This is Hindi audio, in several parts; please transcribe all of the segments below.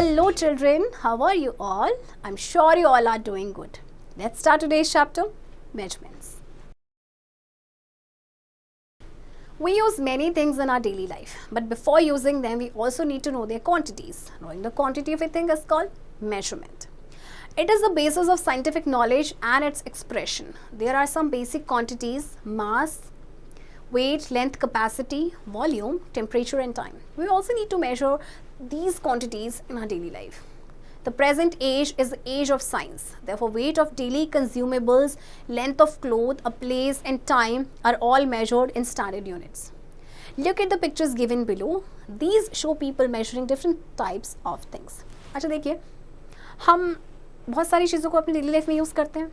Hello children, how are you all? I'm sure you all are doing good. Let's start today's chapter, measurements. We use many things in our daily life, but before using them, we also need to know their quantities. Knowing the quantity of a thing is called measurement. It is the basis of scientific knowledge and its expression. There are some basic quantities: mass, weight, length, capacity, volume, temperature and time. We also need to measure these quantities in our daily life. The present age is the age of science. Therefore, weight of daily consumables, length of cloth, a place and time are all measured in standard units. Look at the pictures given below. These show people measuring different types of things. अच्छा देखिए, हम बहुत सारी चीज़ों को अपनी डेली लाइफ में यूज़ करते हैं,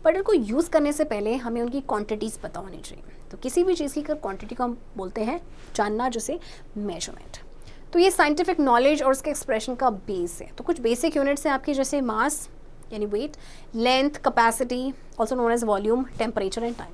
बट उनको यूज़ करने से पहले हमें उनकी क्वांटिटीज़ पता होनी चाहिए. तो किसी भी चीज़ की क्वांटिटी को हम बोलते हैं जानना, जिसे मेजरमेंट. तो ये साइंटिफिक नॉलेज और उसके एक्सप्रेशन का बेस है. तो कुछ बेसिक यूनिट्स हैं आपकी, जैसे मास यानी weight, length, capacity also known as volume, temperature and time.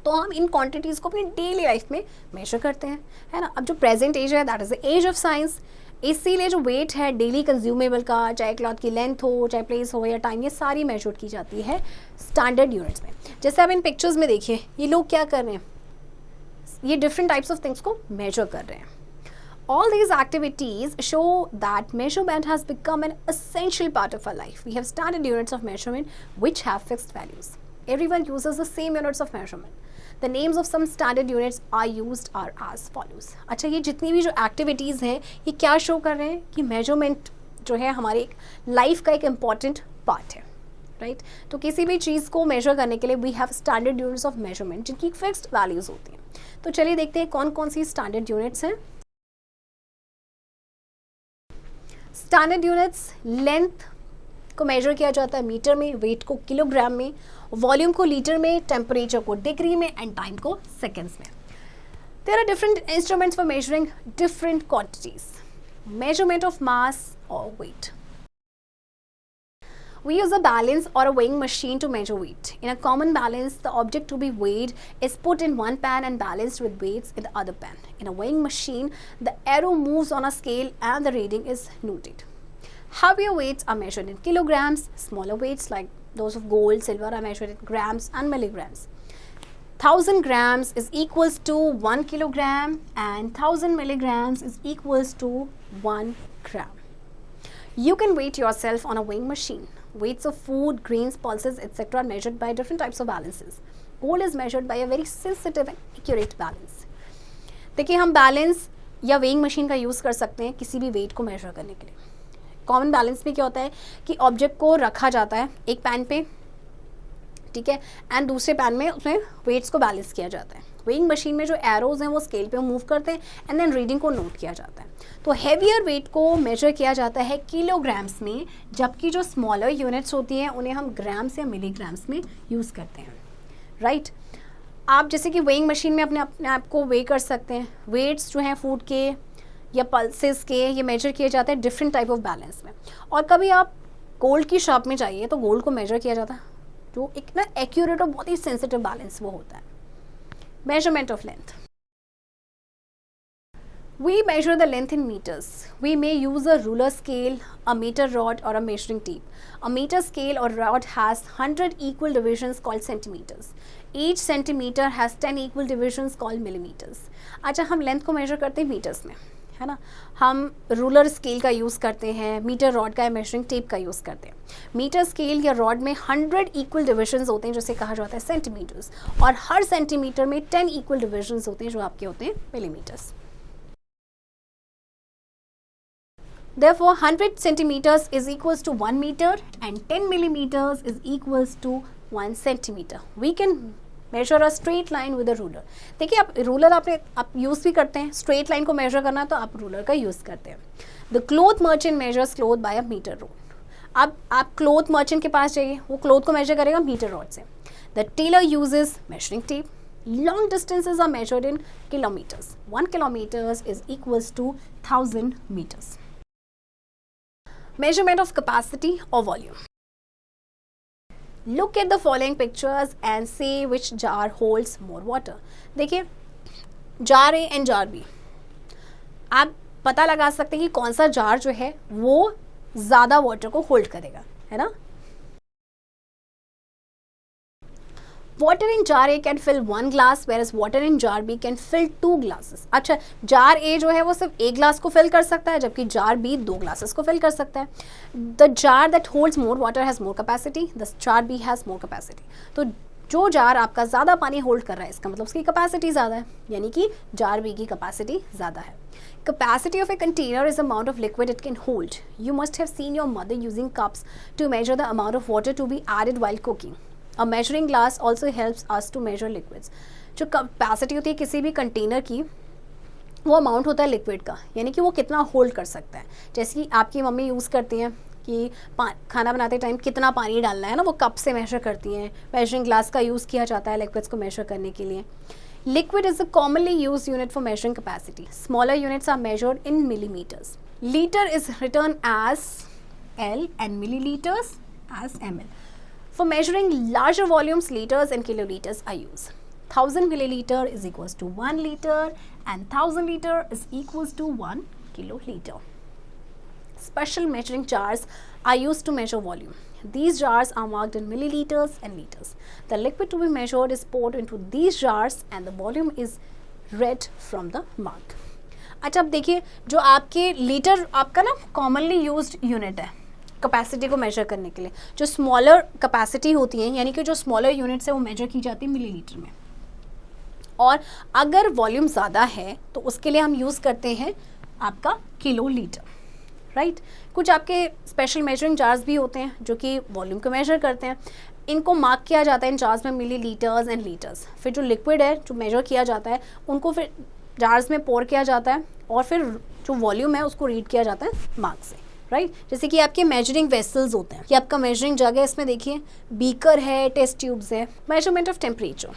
तो हम इन क्वांटिटीज़ को अपनी डेली लाइफ में मेजर करते हैं, है ना. अब जो प्रेजेंट एज है that is the age of science. इसीलिए जो वेट है डेली कंज्यूमेबल का, चाहे क्लॉथ की लेंथ हो, चाहे प्लेस हो या टाइम, ये सारी मेजर की जाती है स्टैंडर्ड यूनिट्स में. जैसे आप इन पिक्चर्स में देखिए, ये लोग क्या कर रहे हैं, ये डिफरेंट टाइप्स ऑफ थिंग्स को मेजर कर रहे हैं. All these activities show that measurement has become an essential part of our life. We have standard units of measurement which have fixed values. Everyone uses the same units of measurement. The names of some standard units are used are as follows. अच्छा, ये जितनी भी जो एक्टिविटीज़ हैं, ये क्या शो कर रहे हैं कि मेजरमेंट जो है हमारी लाइफ का एक इम्पॉर्टेंट पार्ट है, राइट. तो किसी भी चीज़ को मेजर करने के लिए we have standard units of measurement जिनकी फिक्स्ड वैल्यूज़ होती हैं. तो चलिए देखते हैं कौन कौन सी स्टैंडर्ड यूनिट्स हैं. स्टैंडर्ड यूनिट्स, लेंथ को मेजर किया जाता है मीटर में, वेट को किलोग्राम में, वॉल्यूम को लीटर में, टेम्परेचर को डिग्री में एंड टाइम को सेकेंड्स में. There are different instruments for measuring different quantities. Measurement of mass और weight. We use a balance or a weighing machine to measure weight. In a common balance, the object to be weighed is put in one pan and balanced with weights in the other pan. In a weighing machine, the arrow moves on a scale and the reading is noted. Heavier weights are measured in kilograms. Smaller weights like those of gold, silver are measured in grams and milligrams. 1000 grams is equals to 1 kilogram and 1000 milligrams is equals to 1 gram. You can weight yourself on a weighing machine. Weights of food, grains, pulses, etc. are measured by different types of balances. Gold is measured by a very sensitive and accurate balance. देखिए, हम बैलेंस या वेइंग मशीन का यूज़ कर सकते हैं किसी भी वेट को मेजर करने के लिए. कॉमन बैलेंस में क्या होता है कि ऑब्जेक्ट को रखा जाता है एक पैन पे, ठीक है, एंड दूसरे पैन में उसमें वेट्स को बैलेंस किया जाता है. वेइंग मशीन में जो एरोज हैं वो स्केल पे मूव करते हैं एंड देन रीडिंग को नोट किया जाता है. तो हेवियर वेट को मेजर किया जाता है किलोग्राम्स में, जबकि जो स्मॉलर यूनिट्स होती हैं उन्हें हम ग्राम्स या मिलीग्राम्स में यूज़ करते हैं, राइट. आप जैसे कि वेइंग मशीन में अपने आप को वे कर सकते हैं. वेट्स जो हैं फूड के या पल्सेस के, ये मेजर किए जाते हैं डिफरेंट टाइप ऑफ बैलेंस में. और कभी आप गोल्ड की शॉप में जाइए तो गोल्ड को मेजर किया जाता है, जो एक ना एक्यूरेट और बहुत ही सेंसिटिव बैलेंस वो होता है. Measurement of length. We measure the length in meters. We may use a ruler scale, a meter rod or a measuring tape. A meter scale or rod has 100 equal divisions called centimeters. Each centimeter has 10 equal divisions called millimeters. अच्छा, हम लेंथ को मेजर करते हैं मीटर्स में, है ना. हम रूलर स्केल का यूज़ करते हैं, मीटर रॉड का या मेजरिंग टेप का यूज़ करते हैं. मीटर स्केल या रॉड में 100 इक्वल डिविजन्स होते हैं जिसे कहा जाता है सेंटीमीटर्स, और हर सेंटीमीटर में 10 इक्वल डिविजन्स होते हैं जो आपके होते हैं millimetres. Therefore, 100 centimeters is equals to 1 meter and 10 millimeters is equals to 1 centimeter. We can measure a straight line with a ruler. देखिए, आप रूलर आप यूज़ भी करते हैं. स्ट्रेट लाइन को मेजर करना है तो आप रूलर का यूज़ करते हैं. The cloth merchant measures cloth by a metre rod. अब आप क्लोथ मर्चेंट के पास जाइए, वो क्लोथ को मेजर करेगा मीटर रॉड से. The tailor uses measuring tape. Long distances are measured in kilometres. 1 kilometers is equals to 1000 meters. Measurement of capacity or volume. Look at the following pictures and say which jar holds more water. देखिए, jar A and jar B. आप पता लगा सकते हैं कि कौन सा जार जो है वो ज़्यादा वाटर को होल्ड करेगा, है ना। Water in jar A can fill 1 glass whereas water in jar B can fill 2 glasses. अच्छा, जार ए जो है वो सिर्फ 1 ग्लास को फिल कर सकता है, जबकि जार बी 2 ग्लासेस को फिल कर सकता है। The jar that holds more water has more capacity, the jar B has more capacity. तो जो जार आपका ज़्यादा पानी होल्ड कर रहा है इसका मतलब उसकी कैपेसिटी ज़्यादा है, यानी कि जार बी की कैपेसिटी ज़्यादा है। Capacity of a container is the amount of liquid it can hold. You must have seen your mother using cups to measure the amount of water to be added while cooking. A measuring glass also helps us to measure liquids. जो कैपेसिटी होती है किसी भी कंटेनर की, वो अमाउंट होता है लिक्विड का, यानी कि वो कितना होल्ड कर सकता है। जैसे कि आपकी मम्मी यूज़ करती हैं कि खाना बनाते टाइम कितना पानी डालना है ना, वो कप से मेजर करती हैं। मेजरिंग ग्लास का यूज़ किया जाता है लिक्विड्स को मेजर करने के लिए। Liquid is a commonly used unit for measuring capacity. Smaller units are measured in millimeters. Liter is written as L and milliliters as ml. For measuring larger volumes, liters and kiloliters are used. 1000 milliliter is equals to 1 liter and 1000 liter is equals to 1 kiloliter. Special measuring jars are used to measure volume. These jars are marked in milliliters and liters. The liquid to be measured is poured into these jars and the volume is read from the mark. अच्छा, अब देखिए, जो आपके लीटर आपका ना कॉमनली यूज्ड यूनिट है कैपेसिटी को मेजर करने के लिए। जो स्मॉलर कैपेसिटी होती है, यानी कि जो स्मॉलर यूनिट्स है वो मेजर की जाती है मिलीलीटर में। और अगर वॉल्यूम ज़्यादा है तो उसके लिए हम यूज़ करते हैं आपका किलो लीटर, राइट। कुछ आपके स्पेशल मेजरिंग जार्स भी होते हैं जो कि वॉल्यूम को मेजर करते हैं। इनको मार्क किया जाता है इन जार्स में मिली लीटर्स एंड लीटर्स। फिर जो लिक्विड है जो मेजर किया जाता है उनको फिर जार्स में पोर किया जाता है और फिर जो वॉल्यूम है उसको रीड किया जाता है मार्क से, राइट। जैसे कि आपके मेजरिंग वेसल्स होते हैं, ये आपका मेजरिंग जग है, इसमें देखिए बीकर है, टेस्ट ट्यूब्स है। Measurement of temperature,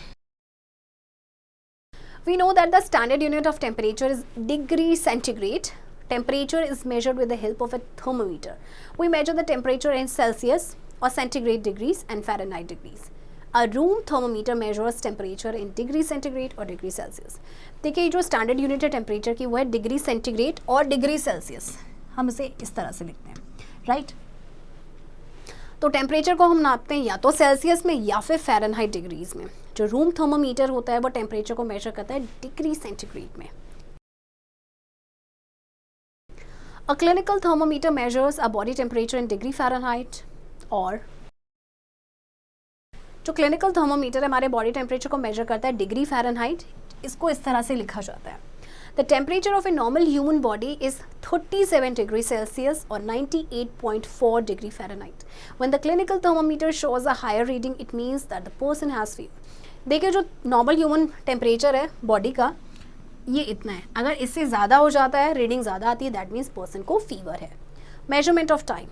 we know that the standard unit of temperature is degree centigrade. Temperature is measured with the help of a thermometer. We measure the temperature in Celsius or centigrade degrees and Fahrenheit degrees. A room thermometer measures temperature in degree centigrade or degree Celsius. देखिए, जो स्टैंडर्ड यूनिट है टेम्परेचर की वो है डिग्री सेंटीग्रेड और डिग्री सेल्सियस। हम इसे इस तरह से लिखते हैं, राइट। तो टेम्परेचर को हम नापते हैं या तो सेल्सियस में या फिर फ़ारेनहाइट डिग्रीज में। जो रूम थर्मोमीटर होता है वो टेम्परेचर को मेजर करता है डिग्री सेंटीग्रेड में। A clinical thermometer measures a body temperature in degree Fahrenheit और जो क्लिनिकल थर्मोमीटर हमारे बॉडी टेम्परेचर को मेजर करता है डिग्री फ़ारेनहाइट, इसको इस तरह से लिखा जाता है। The temperature of a normal human body is 37 degree Celsius और 98.4 degree Fahrenheit. When the clinical thermometer shows a higher reading it means that the person has fever. देखिए, जो नॉर्मल ह्यूमन टेम्परेचर है बॉडी का ये इतना है, अगर इससे ज़्यादा हो जाता है, रीडिंग ज़्यादा आती है, दैट मीन्स पर्सन को फीवर है। Measurement of time,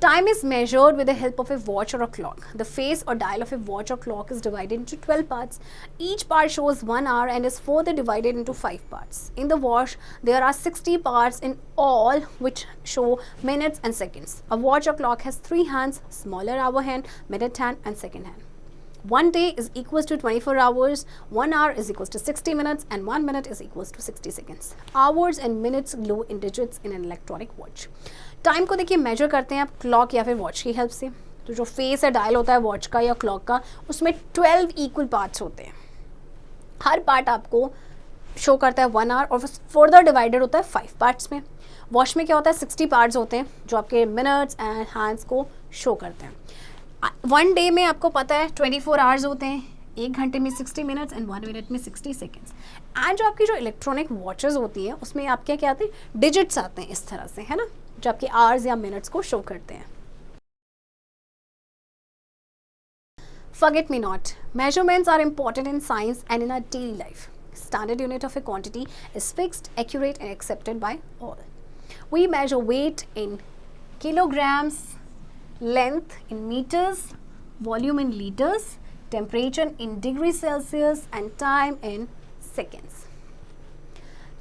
time is measured with the help of a watch or a clock. The face or dial of a watch or clock is divided into 12 parts. Each part shows 1 hour and is further divided into 5 parts. In the watch, there are 60 parts in all which show minutes and seconds. A watch or clock has 3 hands, smaller hour hand, minute hand and second hand. 1 day is equals to 24 hours, 1 hour is equals to 60 minutes and 1 minute is equals to 60 seconds. Hours and minutes glow in digits in an electronic watch. Time को देखिए मेजर करते हैं आप क्लॉक या फिर वॉच की हेल्प से। तो जो फेस है डायल होता है वॉच का या क्लॉक का, उसमें 12 इक्वल पार्ट्स होते हैं। हर पार्ट आपको शो करता है 1 आवर और फर्दर डिवाइडेड होता है 5 पार्ट्स में। वॉच में क्या होता है 60 पार्ट्स होते हैं जो आपके मिनट्स एंड हैंड्स को शो करते हैं। 1 डे में आपको पता है 24 आवर्स होते हैं, 1 घंटे में 60 मिनट्स एंड 1 मिनट में 60 सेकेंड्स। एंड जो आपकी जो इलेक्ट्रॉनिक वॉचेस होती हैं उसमें आपके क्या आते हैं, डिजिट्स आते हैं इस तरह से, है ना, जो आपके आवर्स या मिनट्स को शो करते हैं। Forget me not. Measurements are important in science and in our daily life. Standard unit of a quantity is fixed, accurate and accepted by all. We measure weight in kilograms, length in meters, volume in liters, temperature in degrees Celsius and time in seconds.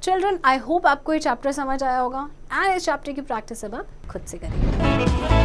Children, I hope आपको ये चैप्टर समझ आया होगा एंड इस चैप्टर की प्रैक्टिस अब आप खुद से करेंगे।